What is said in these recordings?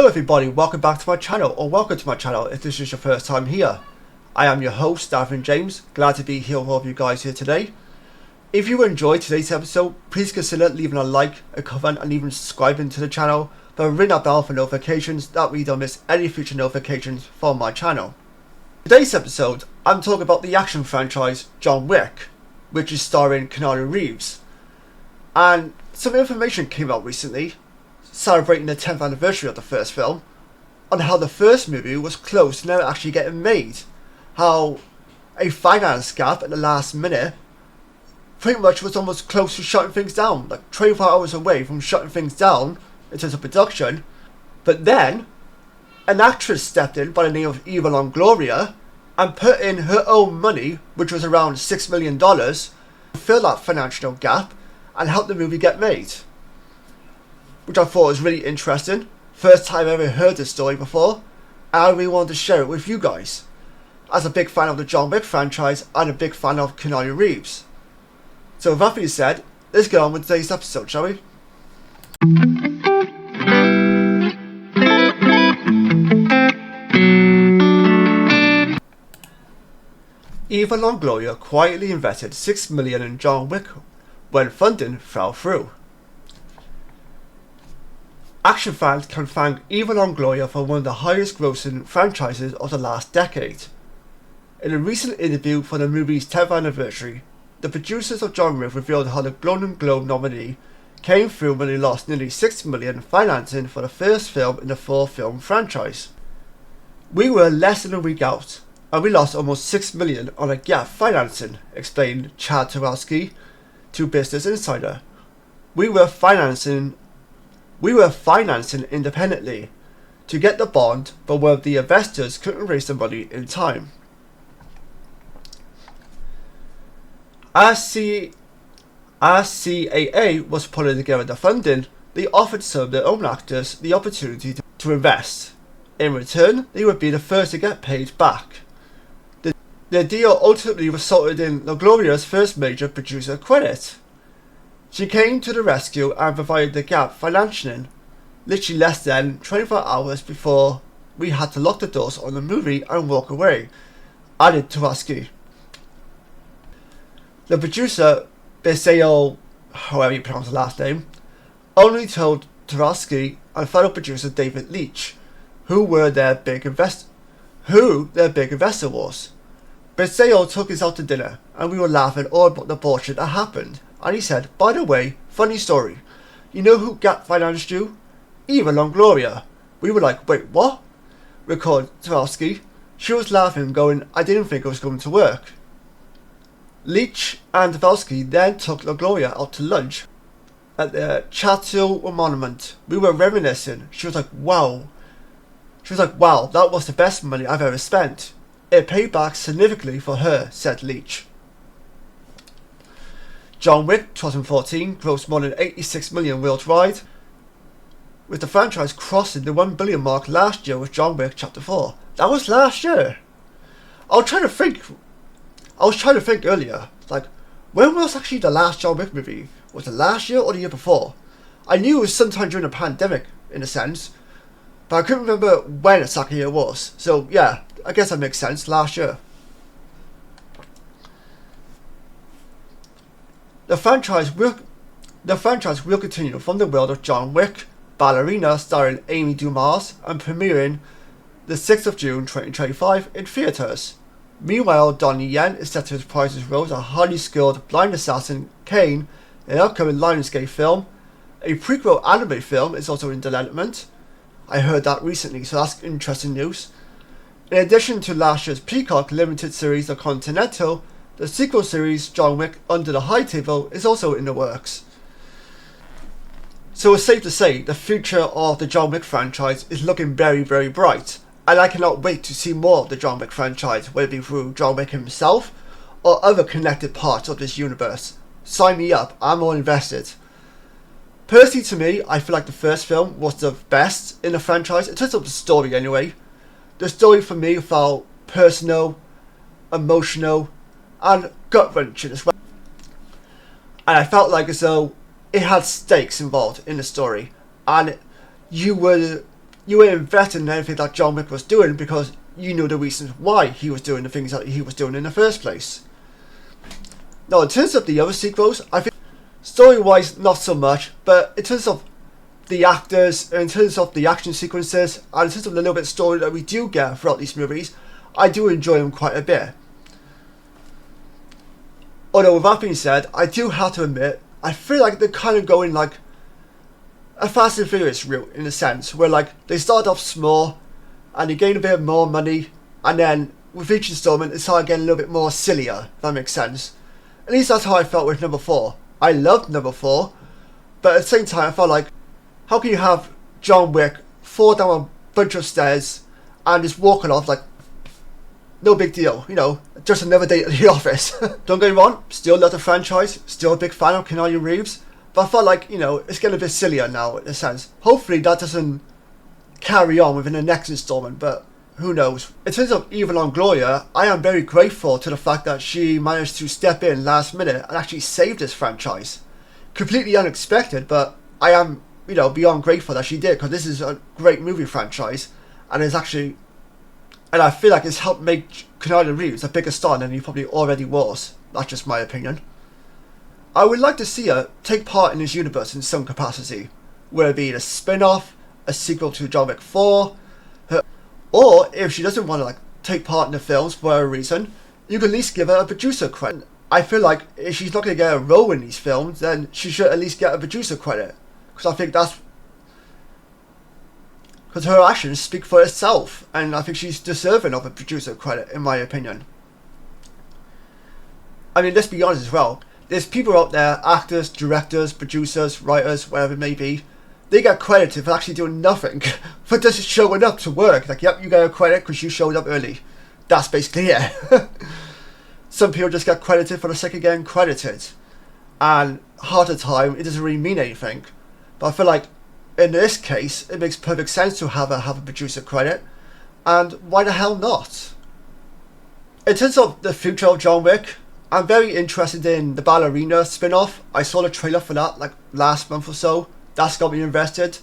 Hello everybody, welcome back to my channel, or welcome to my channel if this is your first time here. I am your host, Davin James, glad to be here with all of you guys here today. If you enjoyed today's episode, please consider leaving a like, a comment and even subscribing to the channel, but ring that bell for notifications, that way you don't miss any future notifications from my channel. Today's episode, I'm talking about the action franchise John Wick, which is starring Keanureeves. And some information came out recently, celebrating the 10th anniversary of the first film, on how the first movie was close to never actually getting made. How a finance gap at the last minute pretty much was almost close to shutting things down, like 24 hours away from shutting things down in terms of production. But then, an actress stepped in by the name of Eva Longoria and put in her own money, which was around $6 million, to fill that financial gap and help the movie get made. Which I thought was really interesting. First time I ever heard this story before, and I really wanted to share it with you guys. As a big fan of the John Wick franchise, and a big fan of Keanureeves. So with that being said, let's get on with today's episode, shall we? Eva Longoria quietly invested $6 million in John Wick when funding fell through. Action fans can thank Eva Longoria for one of the highest grossing franchises of the last decade. In a recent interview for the movie's 10th anniversary, the producers of John Wick revealed how the Golden Globe nominee came through when they lost nearly $6 million financing for the first film in the 4-film franchise. "We were less than a week out, and we lost almost $6 million on a gap financing," explained Chad Tarowski to Business Insider. We were financing independently to get the bond, but one of the investors couldn't raise the money in time. As CAA was putting together the funding, they offered some of their own actors the opportunity to invest. In return, they would be the first to get paid back. The deal ultimately resulted in Longoria's first major producer credit. She came to the rescue and provided the gap financing, literally less than 24 hours before we had to lock the doors on the movie and walk away, added Tarowski. The producer, Biseo, however you pronounce the last name, only told Tarowski and fellow producer David Leitch who their big investor was. Biseo took us out to dinner and we were laughing all about the bullshit that happened. And he said, "By the way, funny story. You know who gap financed you? Eva Longoria." We were like, "Wait, what?" Recalled Tarowski. She was laughing, going, "I didn't think it was going to work." Leitch and Tarowski then took Longoria out to lunch at the Chateau Monument. We were reminiscing. She was like, wow, that was the best money I've ever spent. It paid back significantly for her," said Leitch. John Wick 2014 grossed more than $86 million worldwide, with the franchise crossing the $1 billion mark last year with John Wick Chapter 4. That was last year. I was trying to think earlier, like, when was actually the last John Wick movie? Was it last year or the year before? I knew it was sometime during the pandemic, in a sense, but I couldn't remember when exactly it was. So yeah, I guess that makes sense, last year. The franchise will continue from the world of John Wick, Ballerina starring Amy Dumas and premiering the 6th of June 2025 in theatres. Meanwhile, Donnie Yen is set to reprise his role as a highly skilled blind assassin Kane in an upcoming Lionsgate film. A prequel anime film is also in development. I heard that recently, so that's interesting news. In addition to last year's Peacock limited series The Continental, the sequel series John Wick Under the High Table is also in the works. So it's safe to say the future of the John Wick franchise is looking very, very bright, and I cannot wait to see more of the John Wick franchise, whether it be through John Wick himself or other connected parts of this universe. Sign me up, I'm all invested. Personally, to me, I feel like the first film was the best in the franchise, in terms of the story anyway. The story for me felt personal, emotional, and gut-wrenching as well. And I felt like as though it had stakes involved in the story, and you were you were invested in everything that John Wick was doing because you knew the reasons why he was doing the things that he was doing in the first place. Now, in terms of the other sequels, I think story-wise not so much, but in terms of the actors, in terms of the action sequences, and in terms of the little bit of story that we do get throughout these movies, I do enjoy them quite a bit. Although with that being said, I do have to admit, I feel like they're kind of going like a Fast and Furious route in a sense, where like they start off small and they gain a bit more money, and then with each installment they start getting a little bit more sillier, if that makes sense. At least that's how I felt with number 4. I loved number 4, but at the same time I felt like, how can you have John Wick fall down a bunch of stairs and just walking off like no big deal, you know, just another day at the office. Don't get me wrong, still love the franchise, still a big fan of Keanureeves, but I felt like, you know, it's getting a bit sillier now in a sense. Hopefully that doesn't carry on within the next installment, but who knows. In terms of Eva Longoria, I am very grateful to the fact that she managed to step in last minute and actually save this franchise. Completely unexpected, but I am, you know, beyond grateful that she did, because this is a great movie franchise, and it's actually, and I feel like it's helped make Keanureeves a bigger star than he probably already was. That's just my opinion. I would like to see her take part in this universe in some capacity, whether it be a spin-off, a sequel to John Wick 4, or if she doesn't want to like take part in the films for whatever reason, you can at least give her a producer credit. I feel like if she's not going to get a role in these films, then she should at least get a producer credit, because I think that's, because her actions speak for itself, and I think she's deserving of a producer credit, in my opinion. I mean, let's be honest as well, there's people out there, actors, directors, producers, writers, whatever it may be, they get credited for actually doing nothing, for just showing up to work. Like, yep, you get a credit because you showed up early. That's basically it. Some people just get credited for the sake of getting credited, and half the time it doesn't really mean anything. But I feel like in this case, it makes perfect sense to have a producer credit, and why the hell not? In terms of the future of John Wick, I'm very interested in the ballerina spin-off. I saw the trailer for that like last month or so. That's got me invested,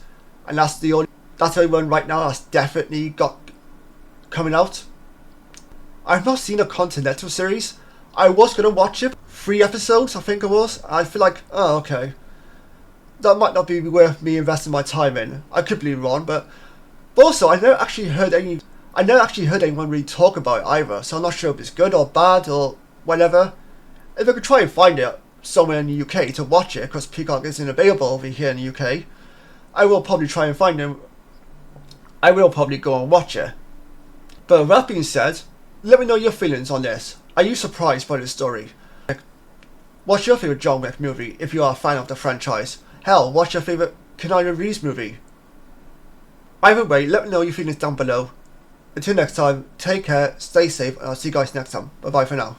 and that's the only one right now that's definitely got coming out. I've not seen a Continental series. I was going to watch it, 3 episodes I think it was. I feel like, oh okay, that might not be worth me investing my time in. I could be wrong, but also I never actually heard anyone really talk about it either, so I'm not sure if it's good or bad or whatever. If I could try and find it somewhere in the UK to watch it, because Peacock isn't available over here in the UK, I will probably try and find it. I will probably go and watch it. But with that being said, let me know your feelings on this. Are you surprised by this story? What's your favourite John Wick movie if you are a fan of the franchise? Hell, what's your favourite Keanureeves movie? Either way, let me know your feelings down below. Until next time, take care, stay safe, and I'll see you guys next time. Bye bye for now.